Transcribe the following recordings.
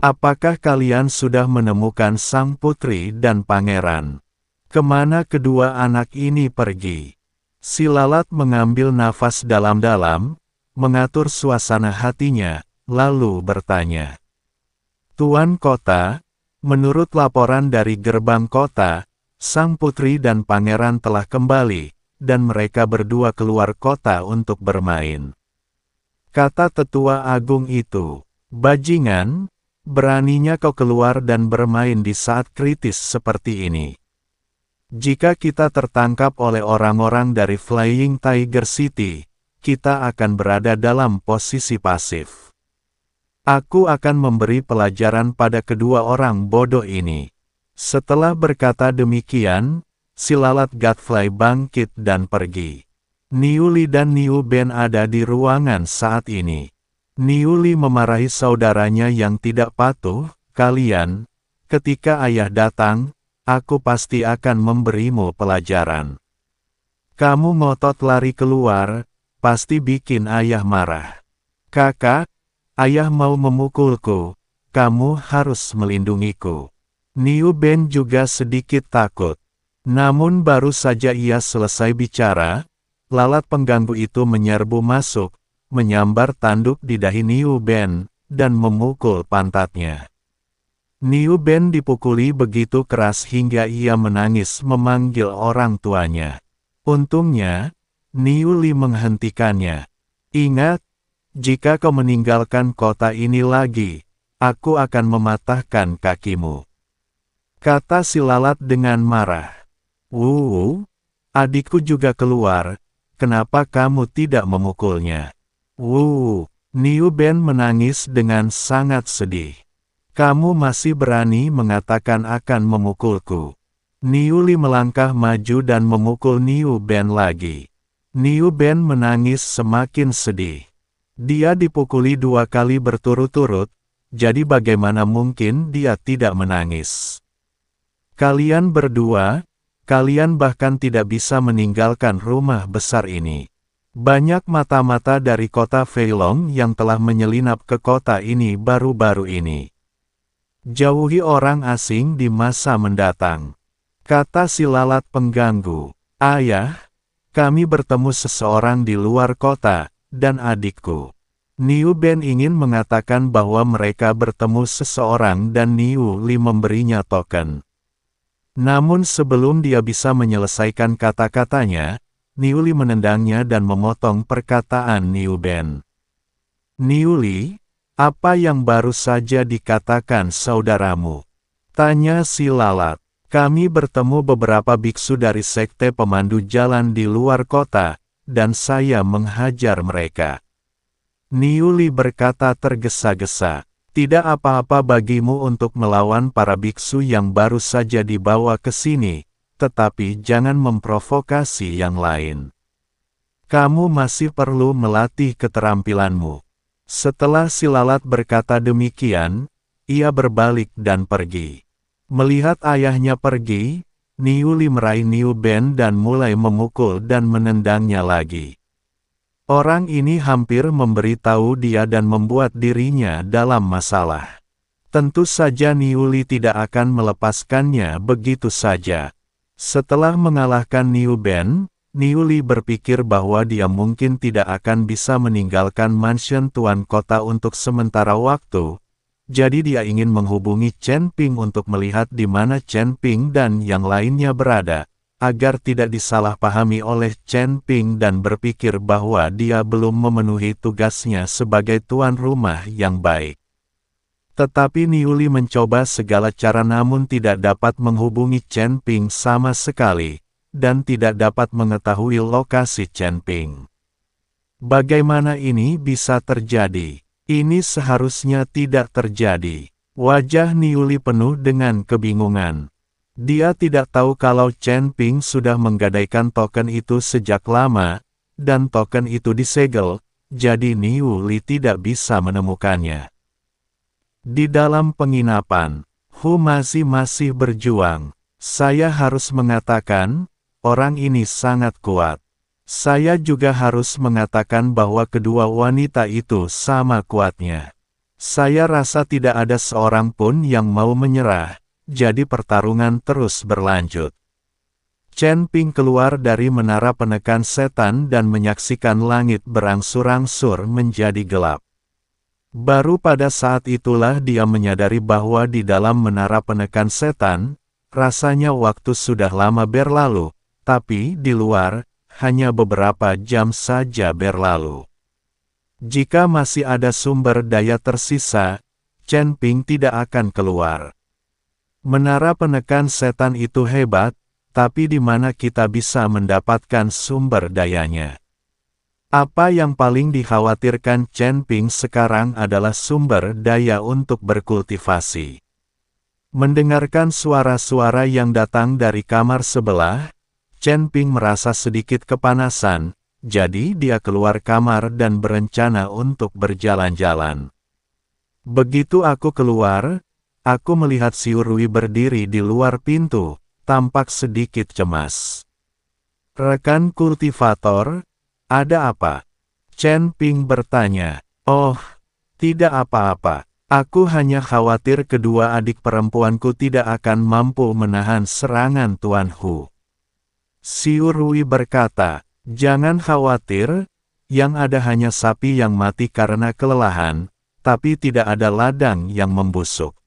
Apakah kalian sudah menemukan sang putri dan pangeran? Kemana kedua anak ini pergi? Si lalat mengambil nafas dalam-dalam, mengatur suasana hatinya, lalu bertanya. Tuan kota, menurut laporan dari gerbang kota, sang putri dan pangeran telah kembali, dan mereka berdua keluar kota untuk bermain. Kata tetua agung itu, bajingan, beraninya kau keluar dan bermain di saat kritis seperti ini. Jika kita tertangkap oleh orang-orang dari Flying Tiger City, kita akan berada dalam posisi pasif. Aku akan memberi pelajaran pada kedua orang bodoh ini. Setelah berkata demikian, si lalat Gadfly bangkit dan pergi. Niu Li dan Niu Ben ada di ruangan saat ini. Niu Li memarahi saudaranya yang tidak patuh, kalian, ketika ayah datang, aku pasti akan memberimu pelajaran. Kamu ngotot lari keluar, pasti bikin ayah marah. Kakak, ayah mau memukulku, kamu harus melindungiku. Niu Ben juga sedikit takut. Namun baru saja ia selesai bicara, lalat pengganggu itu menyerbu masuk, menyambar tanduk di dahi Niu Ben, dan memukul pantatnya. Niu Ben dipukuli begitu keras hingga ia menangis memanggil orang tuanya. Untungnya, Niu Li menghentikannya. Ingat, jika kau meninggalkan kota ini lagi, aku akan mematahkan kakimu. Kata si lalat dengan marah. Adikku juga keluar, kenapa kamu tidak memukulnya? Niu Ben menangis dengan sangat sedih. Kamu masih berani mengatakan akan memukulku. Niu Li melangkah maju dan memukul Niu Ben lagi. Niu Ben menangis semakin sedih. Dia dipukuli 2 kali berturut-turut, jadi bagaimana mungkin dia tidak menangis? Kalian berdua, kalian bahkan tidak bisa meninggalkan rumah besar ini. Banyak mata-mata dari kota Feilong yang telah menyelinap ke kota ini baru-baru ini. Jauhi orang asing di masa mendatang. Kata si lalat pengganggu. Ayah, kami bertemu seseorang di luar kota, dan adikku. Niu Ben ingin mengatakan bahwa mereka bertemu seseorang dan Niu Li memberinya token. Namun sebelum dia bisa menyelesaikan kata-katanya, Niu Li menendangnya dan memotong perkataan Niu Ben. Niu Li, apa yang baru saja dikatakan saudaramu? Tanya si lalat. Kami bertemu beberapa biksu dari sekte pemandu jalan di luar kota, dan saya menghajar mereka. Niu Li berkata tergesa-gesa. Tidak apa-apa bagimu untuk melawan para biksu yang baru saja dibawa ke sini, tetapi jangan memprovokasi yang lain. Kamu masih perlu melatih keterampilanmu. Setelah si lalat berkata demikian, ia berbalik dan pergi. Melihat ayahnya pergi, Niu Li meraih Niu Ben dan mulai memukul dan menendangnya lagi. Orang ini hampir memberitahu dia dan membuat dirinya dalam masalah. Tentu saja Niu Li tidak akan melepaskannya begitu saja. Setelah mengalahkan Niu Ben, Niu Li berpikir bahwa dia mungkin tidak akan bisa meninggalkan mansion tuan kota untuk sementara waktu. Jadi dia ingin menghubungi Chen Ping untuk melihat di mana Chen Ping dan yang lainnya berada, agar tidak disalahpahami oleh Chen Ping dan berpikir bahwa dia belum memenuhi tugasnya sebagai tuan rumah yang baik. Tetapi Niu Li mencoba segala cara namun tidak dapat menghubungi Chen Ping sama sekali, dan tidak dapat mengetahui lokasi Chen Ping. Bagaimana ini bisa terjadi? Ini seharusnya tidak terjadi. Wajah Niu Li penuh dengan kebingungan. Dia tidak tahu kalau Chen Ping sudah menggadaikan token itu sejak lama, dan token itu disegel, jadi Niu Li tidak bisa menemukannya. Di dalam penginapan, Hu masih berjuang. Saya harus mengatakan, orang ini sangat kuat. Saya juga harus mengatakan bahwa kedua wanita itu sama kuatnya. Saya rasa tidak ada seorang pun yang mau menyerah, jadi pertarungan terus berlanjut. Chen Ping keluar dari menara penekan setan dan menyaksikan langit berangsur-angsur menjadi gelap. Baru pada saat itulah dia menyadari bahwa di dalam menara penekan setan, rasanya waktu sudah lama berlalu, tapi di luar, hanya beberapa jam saja berlalu. Jika masih ada sumber daya tersisa, Chen Ping tidak akan keluar. Menara penekan setan itu hebat, tapi di mana kita bisa mendapatkan sumber dayanya? Apa yang paling dikhawatirkan Chen Ping sekarang adalah sumber daya untuk berkultivasi. Mendengarkan suara-suara yang datang dari kamar sebelah, Chen Ping merasa sedikit kepanasan, jadi dia keluar kamar dan berencana untuk berjalan-jalan. Begitu aku keluar, aku melihat Xiu Rui berdiri di luar pintu, tampak sedikit cemas. "Rekan kultivator, ada apa?" Chen Ping bertanya. "Oh, tidak apa-apa. Aku hanya khawatir kedua adik perempuanku tidak akan mampu menahan serangan Tuan Hu." Xiu Rui berkata, "Jangan khawatir, yang ada hanya sapi yang mati karena kelelahan, tapi tidak ada ladang yang membusuk.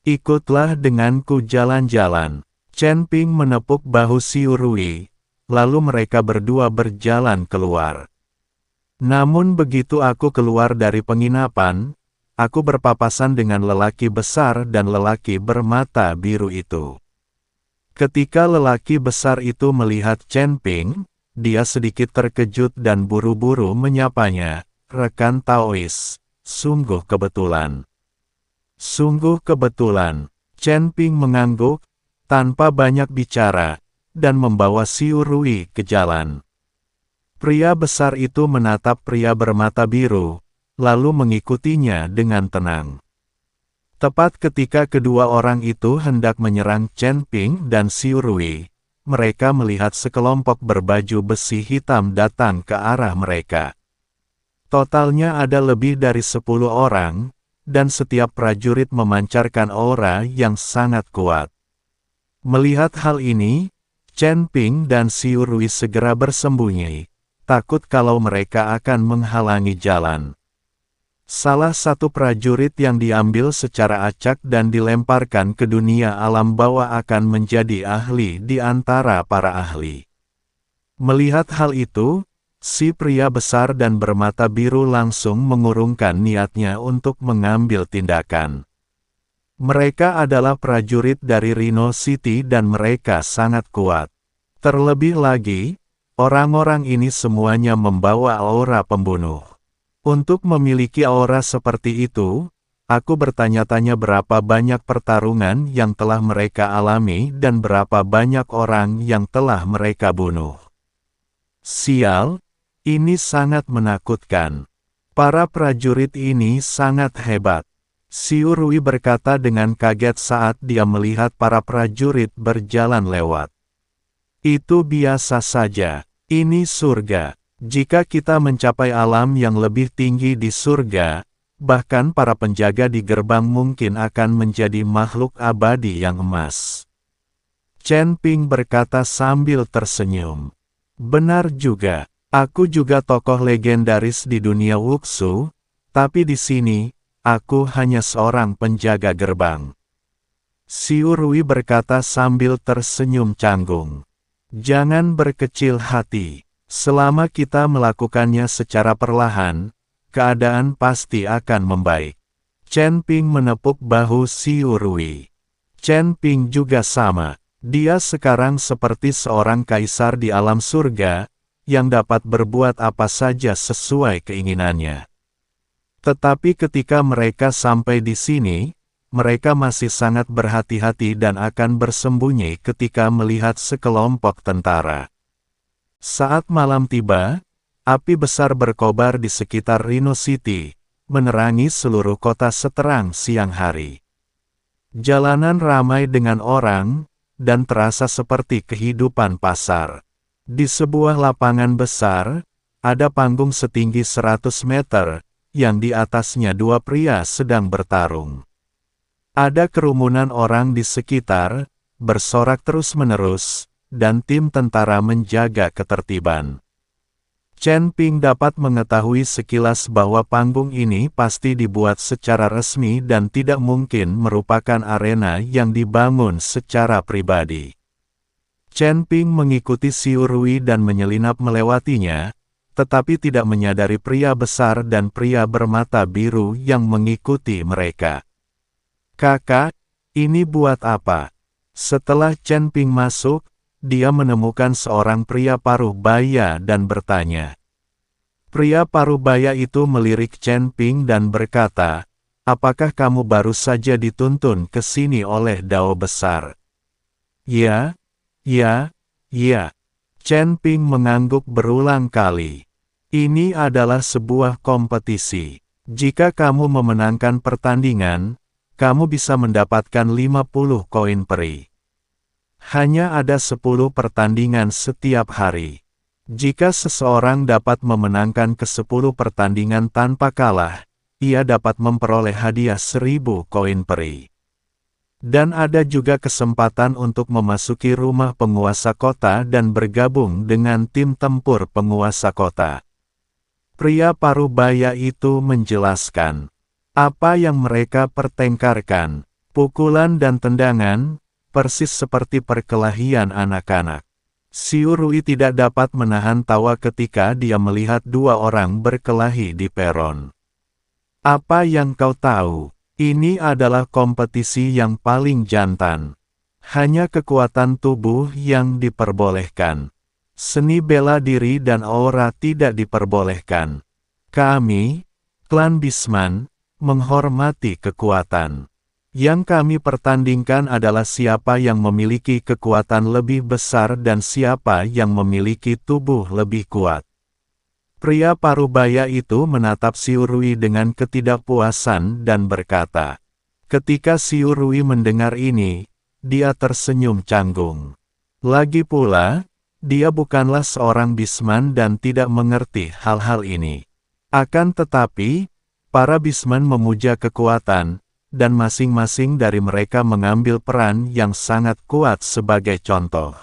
Ikutlah denganku jalan-jalan." Chen Ping menepuk bahu Xiu Rui, lalu mereka berdua berjalan keluar. Namun begitu aku keluar dari penginapan, aku berpapasan dengan lelaki besar dan lelaki bermata biru itu. Ketika lelaki besar itu melihat Chen Ping, dia sedikit terkejut dan buru-buru menyapanya, "Rekan Taois, sungguh kebetulan." "Sungguh kebetulan." Chen Ping mengangguk, tanpa banyak bicara, dan membawa Xiu Rui ke jalan. Pria besar itu menatap pria bermata biru, lalu mengikutinya dengan tenang. Tepat ketika kedua orang itu hendak menyerang Chen Ping dan Xiu Rui, mereka melihat sekelompok berbaju besi hitam datang ke arah mereka. Totalnya ada lebih dari 10 orang, dan setiap prajurit memancarkan aura yang sangat kuat. Melihat hal ini, Chen Ping dan Xiu Rui segera bersembunyi, takut kalau mereka akan menghalangi jalan. Salah satu prajurit yang diambil secara acak dan dilemparkan ke dunia alam bawah akan menjadi ahli di antara para ahli. Melihat hal itu, si pria besar dan bermata biru langsung mengurungkan niatnya untuk mengambil tindakan. Mereka adalah prajurit dari Rhino City dan mereka sangat kuat. Terlebih lagi, orang-orang ini semuanya membawa aura pembunuh. Untuk memiliki aura seperti itu, aku bertanya-tanya berapa banyak pertarungan yang telah mereka alami dan berapa banyak orang yang telah mereka bunuh. Sial, ini sangat menakutkan. Para prajurit ini sangat hebat. Xiu Rui berkata dengan kaget saat dia melihat para prajurit berjalan lewat. "Itu biasa saja. Ini surga. Jika kita mencapai alam yang lebih tinggi di surga, bahkan para penjaga di gerbang mungkin akan menjadi makhluk abadi yang emas." Chen Ping berkata sambil tersenyum. "Benar juga. Aku juga tokoh legendaris di dunia Wuxu, tapi di sini, aku hanya seorang penjaga gerbang." Xiu Rui berkata sambil tersenyum canggung. "Jangan berkecil hati. Selama kita melakukannya secara perlahan, keadaan pasti akan membaik." Chen Ping menepuk bahu Xiu Rui. Chen Ping juga sama. Dia sekarang seperti seorang kaisar di alam surga, yang dapat berbuat apa saja sesuai keinginannya. Tetapi ketika mereka sampai di sini, mereka masih sangat berhati-hati dan akan bersembunyi ketika melihat sekelompok tentara. Saat malam tiba, api besar berkobar di sekitar Rhino City, menerangi seluruh kota seterang siang hari. Jalanan ramai dengan orang, dan terasa seperti kehidupan pasar. Di sebuah lapangan besar, ada panggung setinggi 100 meter, yang di atasnya dua pria sedang bertarung. Ada kerumunan orang di sekitar, bersorak terus-menerus, dan tim tentara menjaga ketertiban. Chen Ping dapat mengetahui sekilas bahwa panggung ini pasti dibuat secara resmi dan tidak mungkin merupakan arena yang dibangun secara pribadi. Chen Ping mengikuti Xiu Rui dan menyelinap melewatinya, tetapi tidak menyadari pria besar dan pria bermata biru yang mengikuti mereka. "Kakak, ini buat apa?" Setelah Chen Ping masuk, dia menemukan seorang pria paruh baya dan bertanya. Pria paruh baya itu melirik Chen Ping dan berkata, "Apakah kamu baru saja dituntun ke sini oleh Dao besar?" "Ya, ya, ya." Chen Ping mengangguk berulang kali. "Ini adalah sebuah kompetisi. Jika kamu memenangkan pertandingan, kamu bisa mendapatkan 50 koin peri. Hanya ada 10 pertandingan setiap hari. Jika seseorang dapat memenangkan ke-10 pertandingan tanpa kalah, ia dapat memperoleh hadiah 1000 koin peri. Dan ada juga kesempatan untuk memasuki rumah penguasa kota dan bergabung dengan tim tempur penguasa kota." Pria paruh baya itu menjelaskan. Apa yang mereka pertengkarkan, pukulan dan tendangan, persis seperti perkelahian anak-anak. Xiu Rui tidak dapat menahan tawa ketika dia melihat dua orang berkelahi di peron. "Apa yang kau tahu? Ini adalah kompetisi yang paling jantan. Hanya kekuatan tubuh yang diperbolehkan. Seni bela diri dan aura tidak diperbolehkan. Kami, klan Bisman, menghormati kekuatan. Yang kami pertandingkan adalah siapa yang memiliki kekuatan lebih besar dan siapa yang memiliki tubuh lebih kuat." Pria paruh baya itu menatap Xiu Rui dengan ketidakpuasan dan berkata. Ketika Xiu Rui mendengar ini, dia tersenyum canggung. Lagi pula, dia bukanlah seorang Bisman dan tidak mengerti hal-hal ini. Akan tetapi, para Bisman memuja kekuatan, dan masing-masing dari mereka mengambil peran yang sangat kuat sebagai contoh.